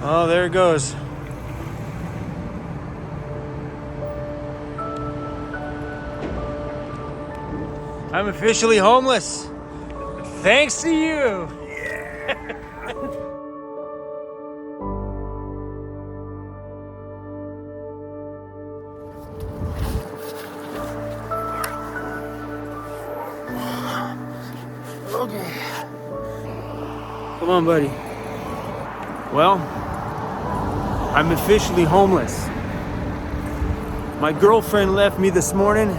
Oh, there it goes. I'm officially homeless. Thanks to you. Okay. Come on, buddy. Well, I'm officially homeless. My girlfriend left me this morning.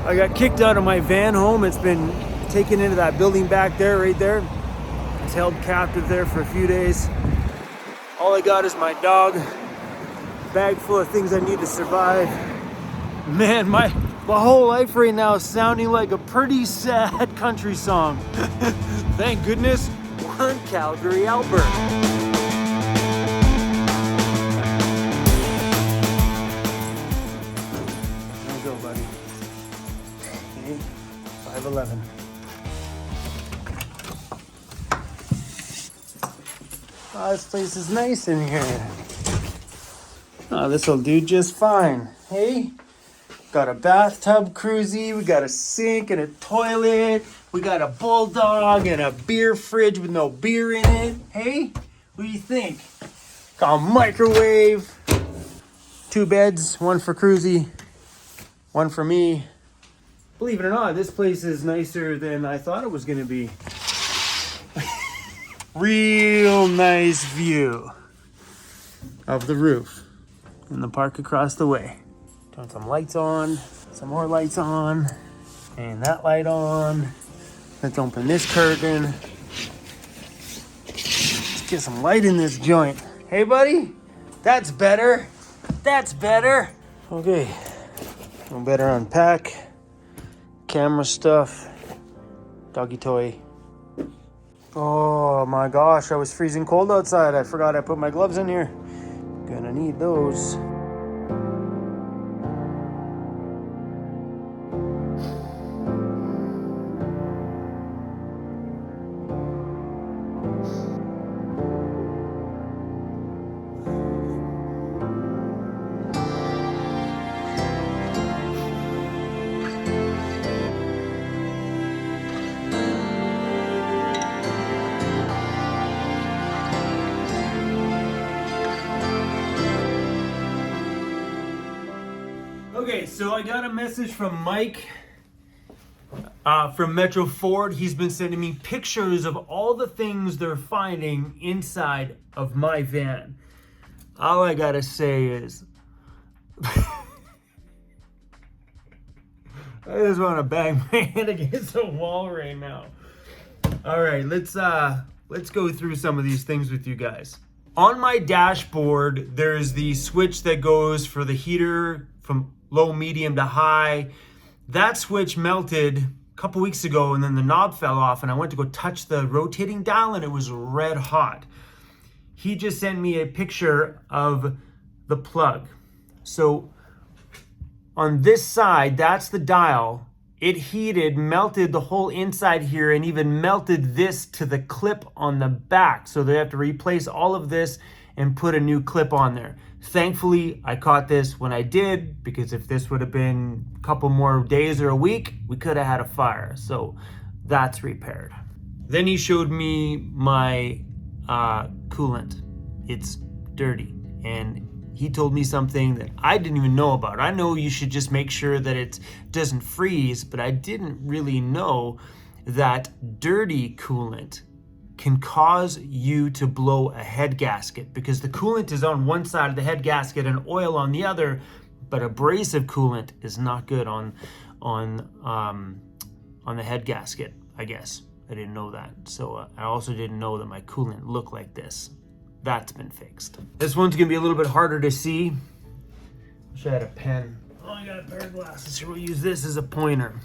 I got kicked out of my van home. It's been taken into that building back there, right there. It's held captive there for a few days. All I got is my dog, bag full of things I need to survive. Man, my whole life right now is sounding like a pretty sad country song. Thank goodness we're in Calgary, Alberta. There you go, buddy. Okay, 5'11". Oh, this place is nice in here. Oh, this'll do just fine. Hey? Got a bathtub, CRUZ, we got a sink and a toilet, we got a BULLDOG and a beer fridge with no beer in it. Hey, what do you think? Got a microwave, 2 beds, one for CRUZ, one for me. Believe it or not, this place is nicer than I thought it was gonna be. Real nice view of the roof and the park across the way. Turn some lights on, some more lights on, and that light on. Let's open this curtain. Let's get some light in this joint. Hey, buddy, that's better. That's better. Okay, I better unpack camera stuff, doggy toy. Oh my gosh, I was freezing cold outside. I forgot I put my gloves in here. Gonna need those. Okay, so I got a message from Mike from Metro Ford. He's been sending me pictures of all the things they're finding inside of my van. All I gotta say is, I just want to bang my head against the wall right now. All right, let's go through some of these things with you guys. On my dashboard, there's the switch that goes for the heater from low, medium to high. That switch melted a couple weeks ago and then the knob fell off and I went to go touch the rotating dial and it was red hot. He just sent me a picture of the plug. So on this side, that's the dial. It heated, melted the whole inside here and even melted this to the clip on the back. So they have to replace all of this and put a new clip on there. Thankfully, I caught this when I did, because if this would have been a couple more days or a week, we could have had a fire. So that's repaired. Then he showed me my coolant. It's dirty. And he told me something that I didn't even know about. I know you should just make sure that it doesn't freeze, but I didn't really know that dirty coolant can cause you to blow a head gasket, because the coolant is on one side of the head gasket and oil on the other, but abrasive coolant is not good on the head gasket, I guess. I didn't know that. So I also didn't know that my coolant looked like this. That's been fixed. This one's gonna be a little bit harder to see. Wish I had a pen. Oh, I got a pair of glasses here. We'll use this as a pointer.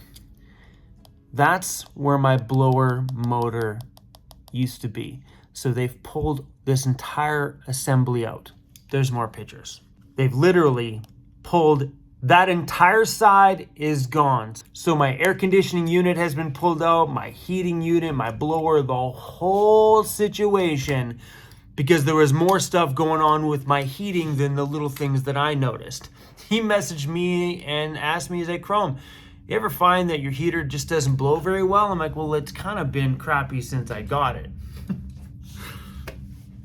That's where my blower motor used to be. So they've pulled this entire assembly out. There's more pictures. They've literally pulled that entire side is gone. So my air conditioning unit has been pulled out, my heating unit, my blower, the whole situation because there was more stuff going on with my heating than the little things that I noticed. He messaged me and asked me, he's like, Chrome, you ever find that your heater just doesn't blow very well? I'm like, well, it's kind of been crappy since I got it.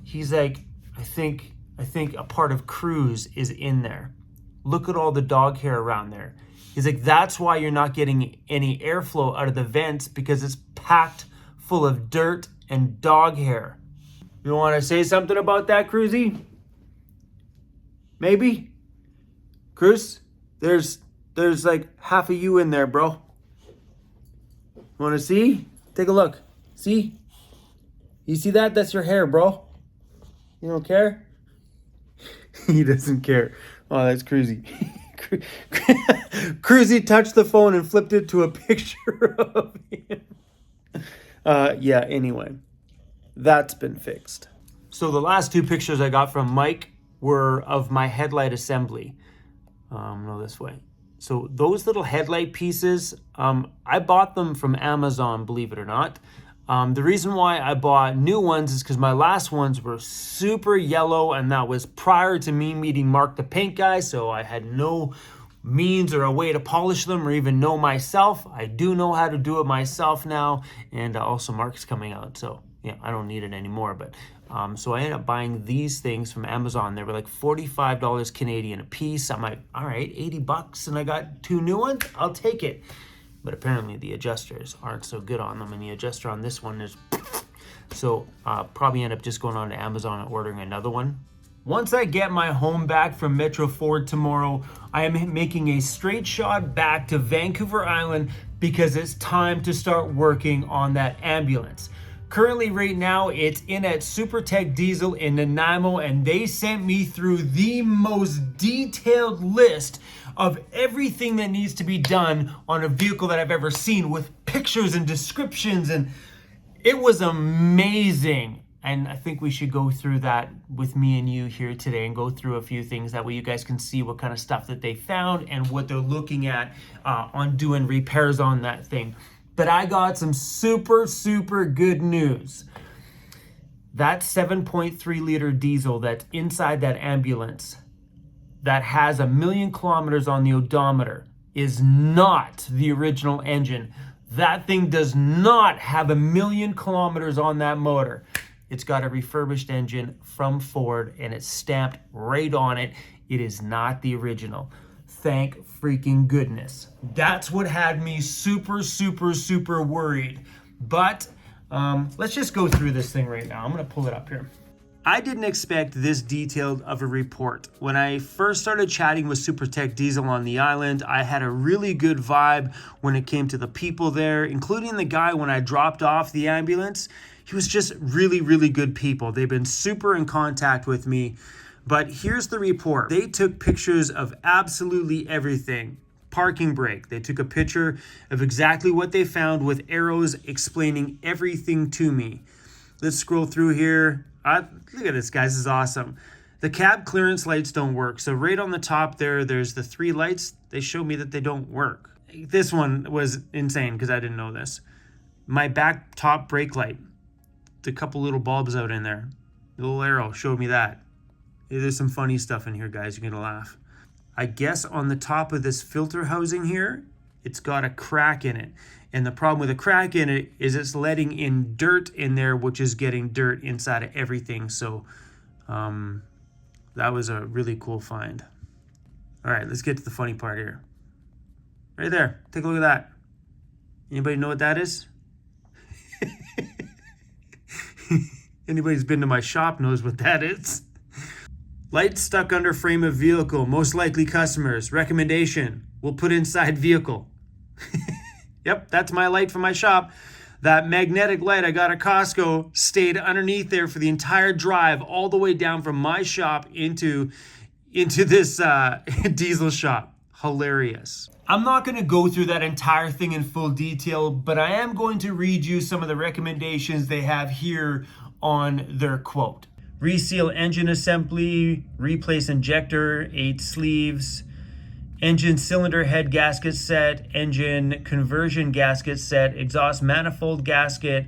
He's like, I think a part of CRUZ is in there. Look at all the dog hair around there. He's like, that's why you're not getting any airflow out of the vents, because it's packed full of dirt and dog hair. You want to say something about that, Cruzy? Maybe? Cruz, there's like half of you in there, bro. Want to see? Take a look. See? You see that? That's your hair, bro. You don't care? He doesn't care. Oh, that's Cruzy. Cruzy touched the phone and flipped it to a picture of him. Yeah, anyway. That's been fixed. So the last two pictures I got from Mike were of my headlight assembly. No, this way. So those little headlight pieces, I bought them from Amazon, believe it or not. The reason why I bought new ones is because my last ones were super yellow, and that was prior to me meeting Mark the paint guy, so I had no means or a way to polish them or even know myself. I do know how to do it myself now, and also Mark's coming out, so yeah, I don't need it anymore. But so I ended up buying these things from Amazon. They were like $45 Canadian a piece. I'm like, all right, 80 bucks, and I got two new ones. I'll take it. But apparently the adjusters aren't so good on them, and the adjuster on this one is so probably end up just going on to Amazon and ordering another one. Once I get my home back from Metro Ford tomorrow, I am making a straight shot back to Vancouver Island because it's time to start working on that ambulance. Currently, right now, it's in at SuperTech Diesel in Nanaimo, and they sent me through the most detailed list of everything that needs to be done on a vehicle that I've ever seen, with pictures and descriptions, and it was amazing. And I think we should go through that with me and you here today and go through a few things. That way you guys can see what kind of stuff that they found and what they're looking at on doing repairs on that thing. But I got some super, super good news. That 7.3 liter diesel that's inside that ambulance that has 1 million kilometers on the odometer is not the original engine. That thing does not have 1 million kilometers on that motor. It's got a refurbished engine from Ford, and it's stamped right on it. It is not the original. Thank freaking goodness. That's what had me super, super, super worried. But let's just go through this thing right now. I'm gonna pull it up here. I didn't expect this detailed of a report. When I first started chatting with SuperTech Diesel on the island, I had a really good vibe when it came to the people there, including the guy when I dropped off the ambulance. He was just really, really good people. They've been super in contact with me. But here's the report. They took pictures of absolutely everything. Parking brake. They took a picture of exactly what they found with arrows explaining everything to me. Let's scroll through here. Look at this, guys. This is awesome. The cab clearance lights don't work. So right on the top there's the 3 lights. They show me that they don't work. This one was insane because I didn't know this. My back top brake light. A couple little bulbs out in there. The little arrow showed me that. There's some funny stuff in here, guys. You're gonna laugh. I guess on the top of this filter housing here, it's got a crack in it. And the problem with a crack in it is it's letting in dirt in there, which is getting dirt inside of everything. So that was a really cool find. All right, let's get to the funny part here. Right there, take a look at that. Anybody know what that is? Anybody who's been to my shop knows what that is. Light stuck under frame of vehicle. Most likely customers. Recommendation. We'll put inside vehicle. Yep, that's my light from my shop. That magnetic light I got at Costco stayed underneath there for the entire drive, all the way down from my shop into this diesel shop. Hilarious. I'm not going to go through that entire thing in full detail, but I am going to read you some of the recommendations they have here on their quote. Reseal engine assembly, replace injector, 8 sleeves, engine cylinder head gasket set, engine conversion gasket set, exhaust manifold gasket,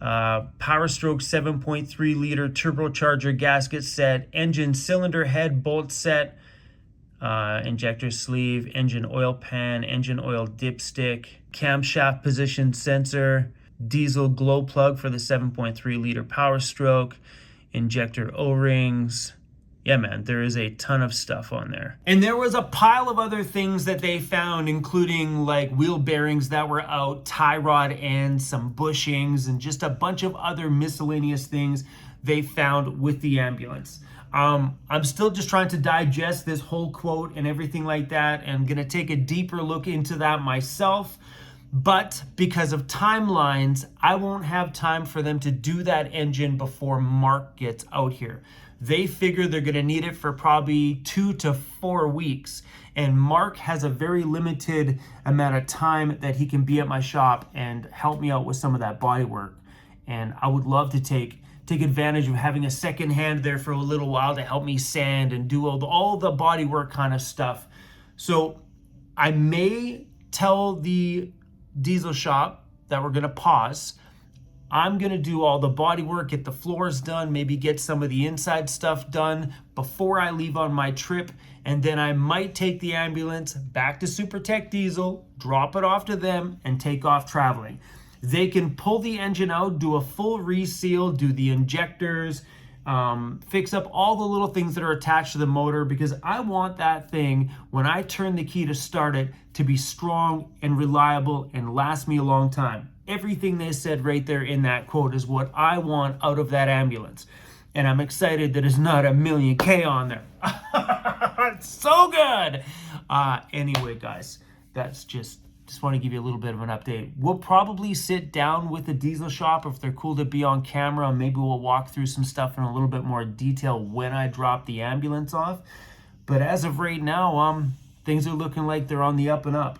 Power stroke 7.3 liter turbocharger gasket set, engine cylinder head bolt set, injector sleeve, engine oil pan, engine oil dipstick, camshaft position sensor, diesel glow plug for the 7.3 liter Power Stroke, injector O-rings. Yeah, man, there is a ton of stuff on there. And there was a pile of other things that they found, including like wheel bearings that were out, tie rod ends, some bushings, and just a bunch of other miscellaneous things they found with the ambulance. I'm still just trying to digest this whole quote and everything like that, and I'm gonna take a deeper look into that myself. But because of timelines, I won't have time for them to do that engine before Mark gets out here. They figure they're gonna need it for probably 2 to 4 weeks. And Mark has a very limited amount of time that he can be at my shop and help me out with some of that body work. And I would love to take advantage of having a second hand there for a little while to help me sand and do all the body work kind of stuff. So I may tell the diesel shop that we're gonna pause. I'm gonna do all the body work, get the floors done, maybe get some of the inside stuff done before I leave on my trip. And then I might take the ambulance back to SuperTech Diesel, drop it off to them, and take off traveling. They can pull the engine out, do a full reseal, do the injectors, fix up all the little things that are attached to the motor, because I want that thing, when I turn the key to start it, to be strong and reliable and last me a long time. Everything they said right there in that quote is what I want out of that ambulance. And I'm excited that it's not $1 million on there. It's so good. Anyway, guys, that's just want to give you a little bit of an update. We'll probably sit down with the diesel shop if they're cool to be on camera. Maybe we'll walk through some stuff in a little bit more detail when I drop the ambulance off. But as of right now, things are looking like they're on the up and up.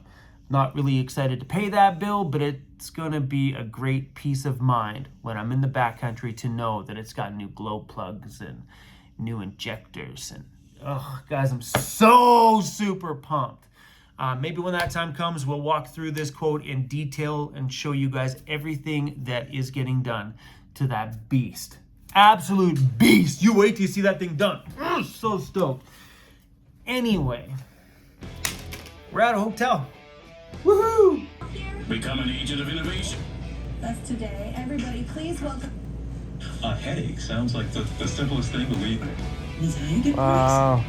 Not really excited to pay that bill, but it's gonna be a great peace of mind when I'm in the backcountry to know that it's got new glow plugs and new injectors. And oh, guys, I'm so super pumped. Maybe when that time comes, we'll walk through this quote in detail and show you guys everything that is getting done to that beast. Absolute beast. You wait till you see that thing done. So stoked. Anyway, we're at a hotel. Woohoo! Become an agent of innovation. That's today. Everybody, please welcome. A headache sounds like the simplest thing to leave. Wow.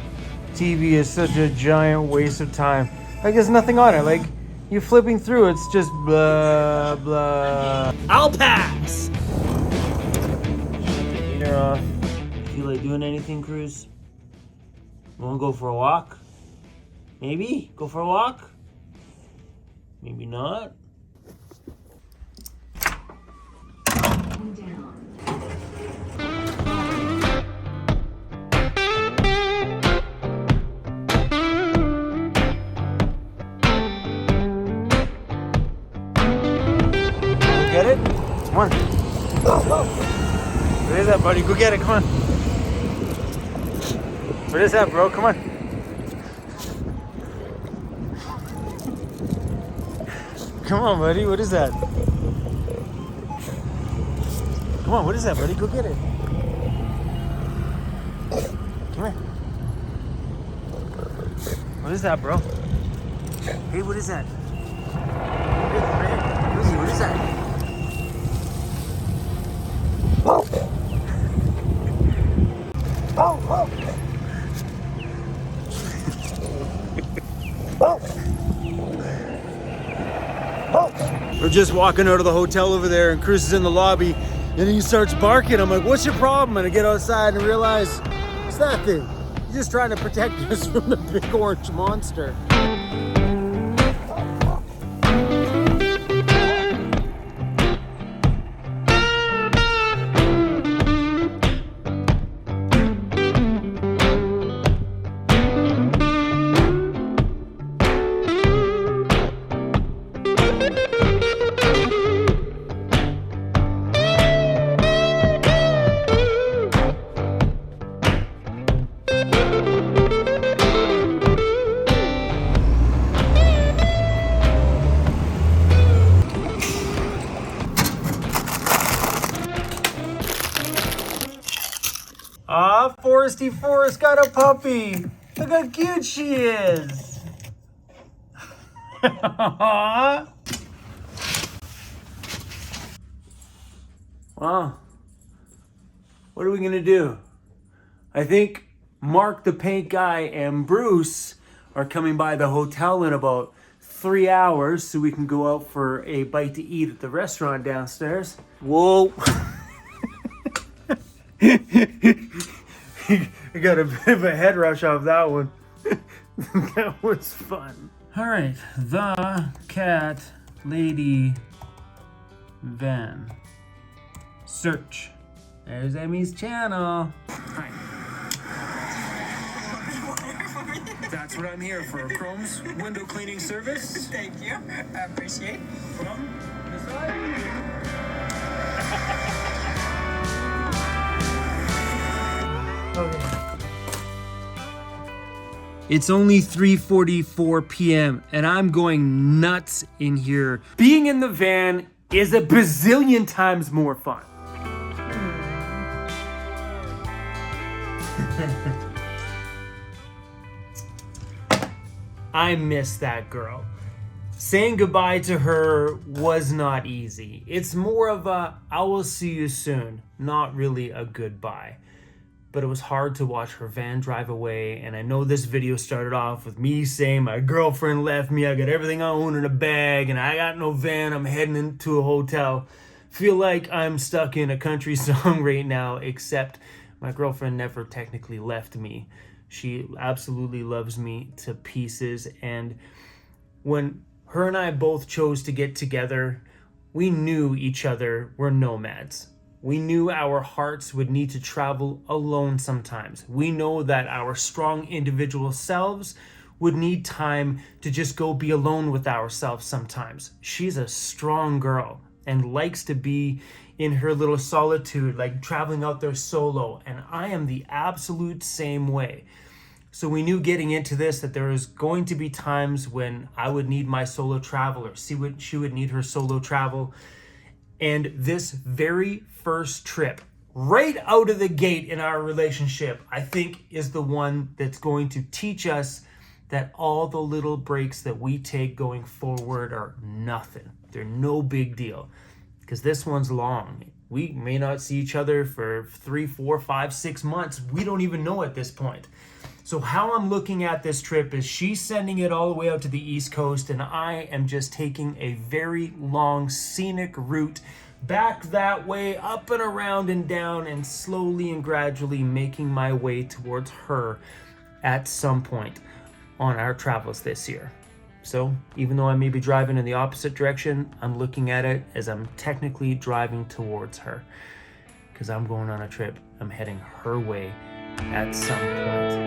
TV is such a giant waste of time. Like, there's nothing on it. Like, you're flipping through, it's just blah, blah. I'll pass! You're off. Feel like doing anything, CRUZ? Wanna go for a walk? Maybe? Go for a walk? Maybe not. Get it? Come on. What is that, buddy? Go get it. Come on. What is that, bro? Come on. Come on, buddy. What is that? Come on. What is that, buddy? Go get it. Come here. What is that, bro? Hey, what is that? What is that? We're just walking out of the hotel over there, and CRUZ is in the lobby, and he starts barking. I'm like, what's your problem? And I get outside and realize, it's that thing. He's just trying to protect us from the big orange monster. Ah, Foresty Forest got a puppy. Look how cute she is. Wow. What are we gonna do? I think Mark the paint guy and Bruce are coming by the hotel in about 3 hours so we can go out for a bite to eat at the restaurant downstairs. Whoa. I got a bit of a head rush off that one. That was fun. All right, the cat lady van. Search. There's Emmy's channel. Hi. That's what I'm here for. Chrome's window cleaning service. Thank you. I appreciate. From the side. Okay. It's only 3:44 p.m. and I'm going nuts in here. Being in the van is a bazillion times more fun. I miss that girl. Saying goodbye to her was not easy. It's more of a I will see you soon, not really a goodbye. But it was hard to watch her van drive away, and I know this video started off with me saying my girlfriend left me, I got everything I own in a bag, and I got no van, I'm heading into a hotel. Feel like I'm stuck in a country song right now, except my girlfriend never technically left me. She absolutely loves me to pieces, and when her and I both chose to get together, we knew each other were nomads. We knew our hearts would need to travel alone sometimes. We know that our strong individual selves would need time to just go be alone with ourselves sometimes. She's a strong girl and likes to be in her little solitude, like traveling out there solo. And I am the absolute same way. So we knew getting into this that there was going to be times when I would need my solo travel, or she would need her solo travel. And this very first trip, right out of the gate in our relationship, I think is the one that's going to teach us that all the little breaks that we take going forward are nothing. They're no big deal, because this one's long. We may not see each other for 3, 4, 5, 6 months. We don't even know at this point. So how I'm looking at this trip is she's sending it all the way out to the East Coast, and I am just taking a very long scenic route back that way, up and around and down, and slowly and gradually making my way towards her at some point on our travels this year. So even though I may be driving in the opposite direction, I'm looking at it as I'm technically driving towards her, because I'm going on a trip. I'm heading her way at some point.